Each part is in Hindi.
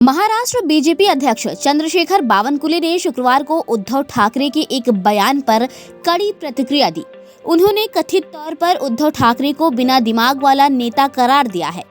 महाराष्ट्र बीजेपी अध्यक्ष चंद्रशेखर बावनकुले ने शुक्रवार को उद्धव ठाकरे के एक बयान पर कड़ी प्रतिक्रिया दी। उन्होंने कथित तौर पर उद्धव ठाकरे को बिना दिमाग वाला नेता करार दिया है।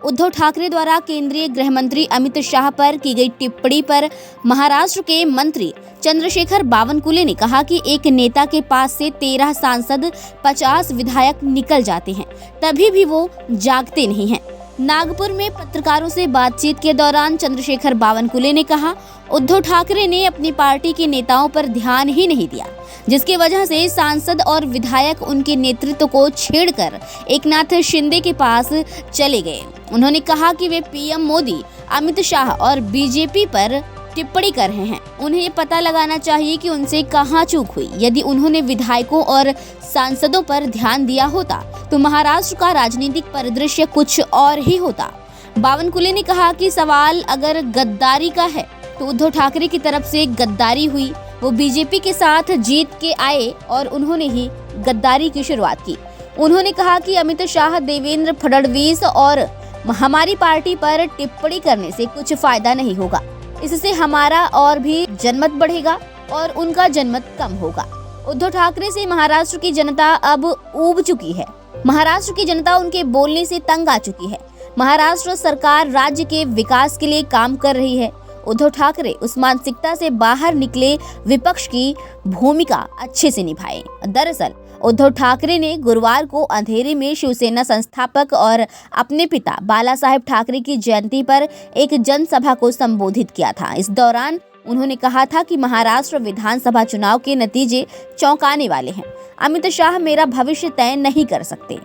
उद्धव ठाकरे द्वारा केंद्रीय गृह मंत्री अमित शाह पर की गई टिप्पणी पर महाराष्ट्र के मंत्री चंद्रशेखर बावनकुले ने कहा कि एक नेता के पास से 13 सांसद 50 विधायक निकल जाते हैं, तभी भी वो जागते नहीं हैं। नागपुर में पत्रकारों से बातचीत के दौरान चंद्रशेखर बावनकुले ने कहा, उद्धव ठाकरे ने अपनी पार्टी के नेताओं पर ध्यान ही नहीं दिया, जिसकी वजह से सांसद और विधायक उनके नेतृत्व को छेड़कर एकनाथ शिंदे के पास चले गए। उन्होंने कहा कि वे पीएम मोदी, अमित शाह और बीजेपी पर टिप्पणी कर रहे हैं। उन्हें पता लगाना चाहिए कि उनसे कहां चूक हुई। यदि उन्होंने विधायकों और सांसदों पर ध्यान दिया होता तो महाराष्ट्र का राजनीतिक परिदृश्य कुछ और ही होता। बावनकुले ने कहा कि सवाल अगर गद्दारी का है तो उद्धव ठाकरे की तरफ से गद्दारी हुई। वो बीजेपी के साथ जीत के आए और उन्होंने ही गद्दारी की शुरुआत की। उन्होंने कहा कि अमित शाह, देवेंद्र फडणवीस और हमारी पार्टी पर टिप्पणी करने से कुछ फायदा नहीं होगा। इससे हमारा और भी जनमत बढ़ेगा और उनका जनमत कम होगा। उद्धव ठाकरे से महाराष्ट्र की जनता अब ऊब चुकी है। महाराष्ट्र की जनता उनके बोलने से तंग आ चुकी है। महाराष्ट्र सरकार राज्य के विकास के लिए काम कर रही है। उद्धव ठाकरे उस मानसिकता से बाहर निकले, विपक्ष की भूमिका अच्छे से निभाए। दरअसल उद्धव ठाकरे ने गुरुवार को अंधेरी में शिवसेना संस्थापक और अपने पिता बाला साहेब ठाकरे की जयंती पर एक जनसभा को संबोधित किया था। इस दौरान उन्होंने कहा था कि महाराष्ट्र विधानसभा चुनाव के नतीजे चौंकाने वाले हैं। अमित शाह मेरा भविष्य तय नहीं कर सकते।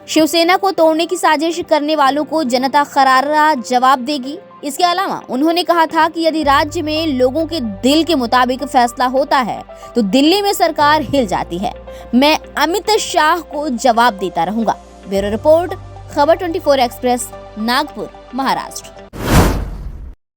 शिवसेना को तोड़ने की साजिश करने वालों को जनता करारा जवाब देगी। इसके अलावा उन्होंने कहा था कि यदि राज्य में लोगों के दिल के मुताबिक फैसला होता है तो दिल्ली में सरकार हिल जाती है। मैं अमित शाह को जवाब देता रहूंगा। ब्यूरो रिपोर्ट, खबर 24 एक्सप्रेस, नागपुर, महाराष्ट्र।